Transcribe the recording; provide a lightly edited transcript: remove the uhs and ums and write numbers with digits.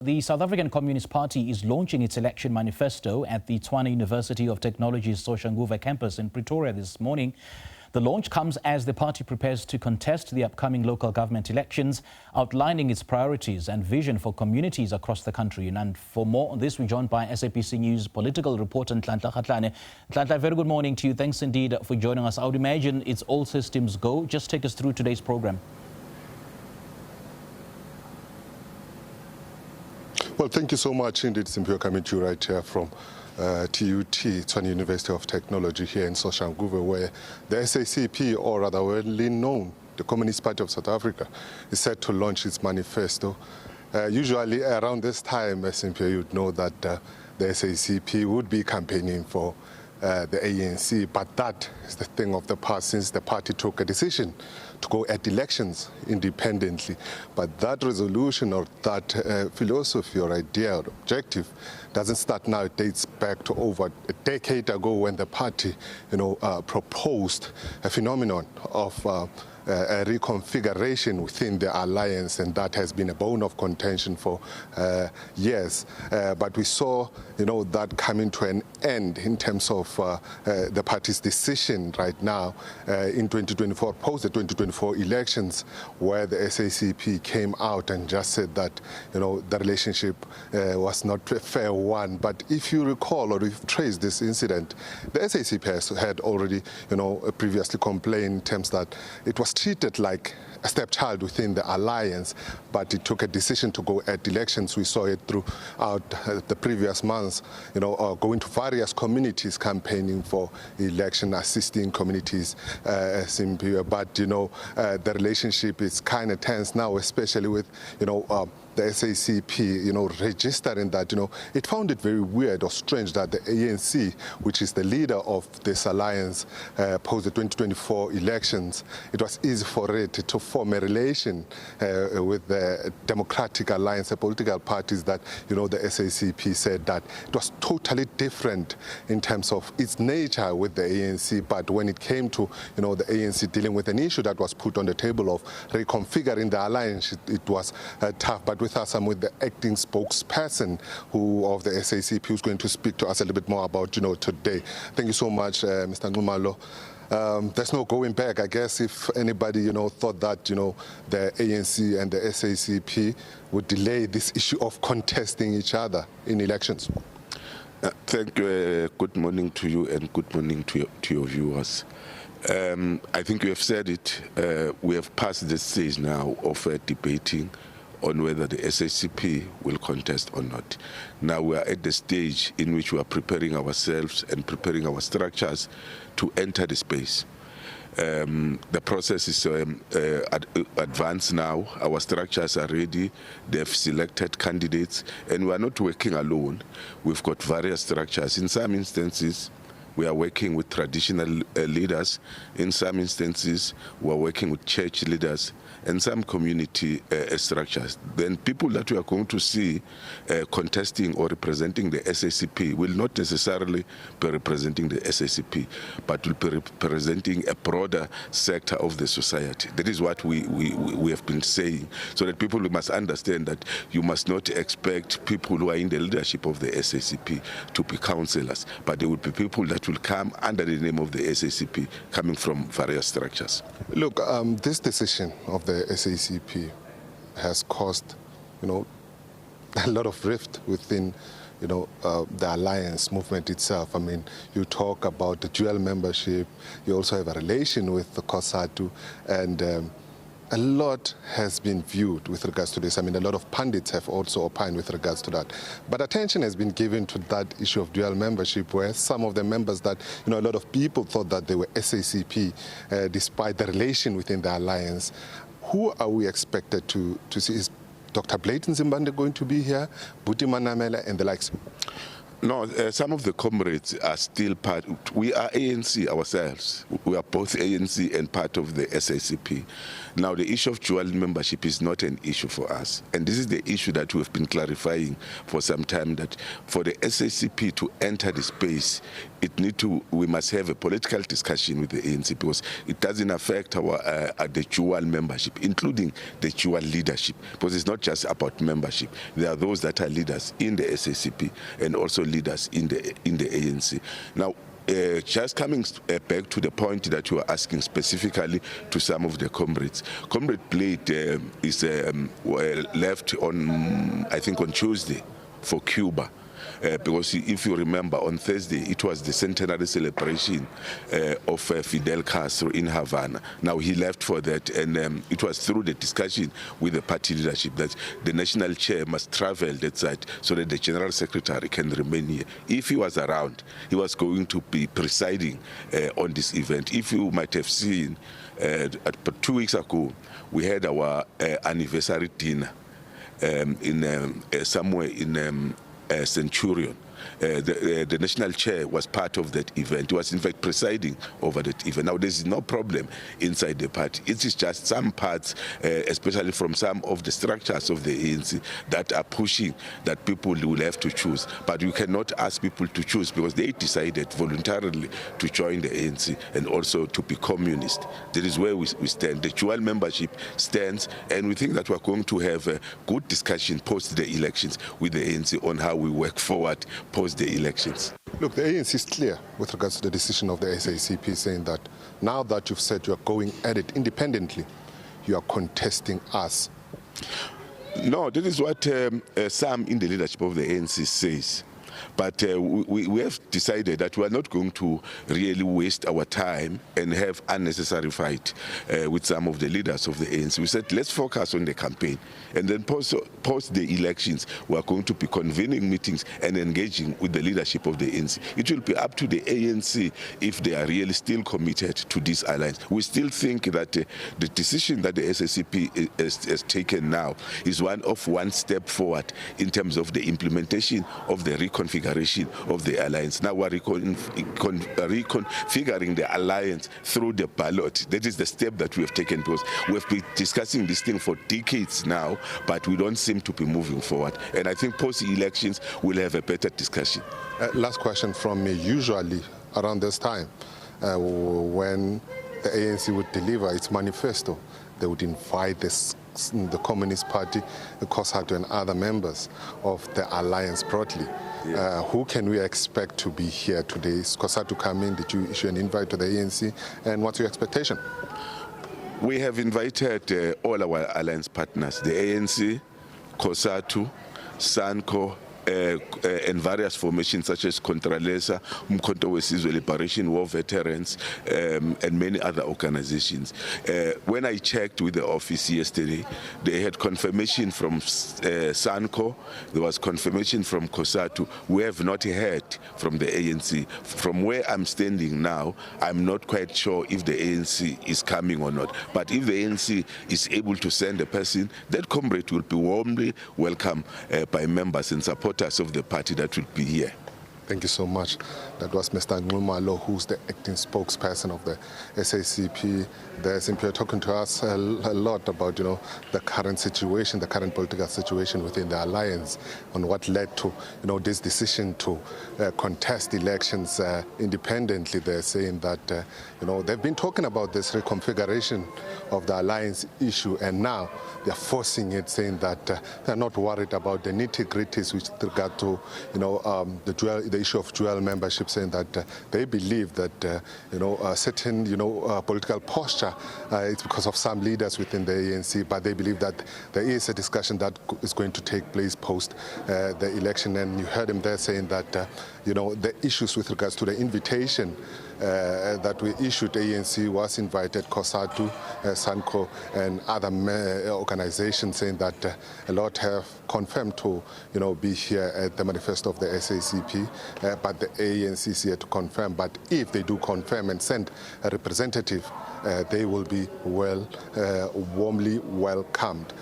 The South African Communist Party is launching its election manifesto at the Tshwane University of Technology's Soshanguve campus in Pretoria this morning. The launch comes as the party prepares to contest the upcoming local government elections, outlining its priorities and vision for communities across the country. And for more on this, we're joined by SABC News Political reporter Ntlantla Kgatlhane. Ntlantla, very good morning to you. Thanks indeed for joining us. I would imagine it's all systems go. Just take us through today's program. Well, thank you so much indeed, Simpio, coming to you right here from TUT, Tshwane University of Technology here in Soshanguve, where the SACP, or rather widely known, the Communist Party of South Africa, is set to launch its manifesto. Usually around this time, Simpio, you'd know that the SACP would be campaigning for the ANC, but that is the thing of the past since the party took a decision to go at elections independently. But that resolution or that philosophy or idea or objective doesn't start now. It dates back to over a decade ago when the party, proposed a phenomenon of a reconfiguration within the alliance, and that has been a bone of contention for years. But we saw, that coming to an end in terms of the party's decision right now in 2024, post the 2024 elections, where the SACP came out and just said that, the relationship was not a fair one. But if you recall, or if you trace this incident, the SACP had already, previously complained in terms that it was treated like a stepchild within the alliance, but it took a decision to go at elections. We saw it throughout the previous months, going to various communities campaigning for election, assisting communities, but the relationship is kind of tense now, especially with the SACP, registering that, it found it very weird or strange that the ANC, which is the leader of this alliance, post the 2024 elections, it was easy for it to form a relation with the Democratic Alliance, the political parties that, the SACP said that it was totally different in terms of its nature with the ANC. But when it came to, the ANC dealing with an issue that was put on the table of reconfiguring the alliance, it was tough. But with us, I'm with the acting spokesperson of the SACP, who's going to speak to us a little bit more about, today. Thank you so much, Mr. Ngumalo. There's no going back. I guess if anybody, thought that, the ANC and the SACP would delay this issue of contesting each other in elections. Thank you. Good morning to you and good morning to your viewers. I think you have said it. We have passed the stage now of debating on whether the SACP will contest or not. Now we are at the stage in which we are preparing ourselves and preparing our structures to enter the space. The process is advanced now. Our structures are ready. They've selected candidates, and we are not working alone. We've got various structures. In some instances, we are working with traditional leaders. In some instances, we are working with church leaders and some community structures. Then people that we are going to see contesting or representing the SACP will not necessarily be representing the SACP, but will be representing a broader sector of the society. That is what we have been saying, so that people must understand that you must not expect people who are in the leadership of the SACP to be councillors, but there will be people that will come under the name of the SACP, coming from various structures. Look, this decision of the SACP has caused, a lot of rift within, the alliance movement itself. I mean, you talk about the dual membership, you also have a relation with the COSATU, and a lot has been viewed with regards to this. I mean, a lot of pundits have also opined with regards to that. But attention has been given to that issue of dual membership, where some of the members that, a lot of people thought that they were SACP, despite the relation within the alliance. Who are we expected to see? Is Dr. Blayton Zimbande going to be here, Buti Manamela and the likes? No, some of the comrades are still part. We are ANC ourselves. We are both ANC and part of the SACP. Now, the issue of dual membership is not an issue for us. And this is the issue that we've been clarifying for some time, that for the SACP to enter the space, we must have a political discussion with the ANC, because it doesn't affect the dual membership, including the dual leadership, because it's not just about membership. There are those that are leaders in the SACP and also leaders in the ANC. Now, just coming back to the point that you are asking specifically to some of the comrades. Comrade Blade is left on, I think, on Tuesday for Cuba. Because if you remember, on Thursday, it was the centenary celebration of Fidel Castro in Havana. Now, he left for that, and it was through the discussion with the party leadership that the national chair must travel that side so that the general secretary can remain here. If he was around, he was going to be presiding on this event. If you might have seen, 2 weeks ago, we had our anniversary dinner somewhere in Centurion. The national chair was part of that event. He was in fact presiding over that event. Now, there's no problem inside the party. It is just some parts, especially from some of the structures of the ANC, that are pushing that people will have to choose. But you cannot ask people to choose, because they decided voluntarily to join the ANC and also to be communist. That is where we stand. The dual membership stands, and we think that we're going to have a good discussion post the elections with the ANC on how we work forward post the elections. Look, the ANC is clear with regards to the decision of the SACP, saying that now that you've said you're going at it independently, you are contesting us. No, that is what some in the leadership of the ANC says. But we have decided that we are not going to really waste our time and have unnecessary fight with some of the leaders of the ANC. We said, let's focus on the campaign. And then post the elections, we are going to be convening meetings and engaging with the leadership of the ANC. It will be up to the ANC if they are really still committed to this alliance. We still think that the decision that the SACP has taken now is one step forward in terms of the implementation of the reconfiguration of the alliance. Now we're reconfiguring the alliance through the ballot. That is the step that we have taken, because we have been discussing this thing for decades now, but we don't seem to be moving forward. And I think post-elections we'll have a better discussion. Last question from me. Usually around this time, when the ANC would deliver its manifesto, they would invite the Communist Party, the COSATU, and other members of the alliance broadly. Yeah. Who can we expect to be here today? Is COSATU coming? Did you issue an invite to the ANC? And what's your expectation? We have invited all our alliance partners, the ANC, COSATU, SANCO, and various formations such as Contralesa, Umkhonto weSizwe Liberation War Veterans, and many other organizations. When I checked with the office yesterday, they had confirmation from SANCO, there was confirmation from COSATU. We have not heard from the ANC. From where I'm standing now, I'm not quite sure if the ANC is coming or not. But if the ANC is able to send a person, that comrade will be warmly welcomed by members and supporters of the party that will be here. Thank you so much. That was Mr. Nxumalo, who's the acting spokesperson of the SACP. The SMP are talking to us a lot about, the current situation, the current political situation within the alliance, on what led to, this decision to contest elections independently. They're saying that, they've been talking about this reconfiguration of the alliance issue, and now they're forcing it, saying that they're not worried about the nitty-gritties with regard to, the issue of dual membership, saying that they believe that, certain, political posture, it's because of some leaders within the ANC, but they believe that there is a discussion that is going to take place post the election. And you heard him there saying that, the issues with regards to the invitation that we issued, ANC was invited, COSATU, SANCO, and other organizations, saying that a lot have confirmed to, be here at the manifesto of the SACP, but the ANC is here to confirm. But if they do confirm and send a representative, they will be warmly welcomed.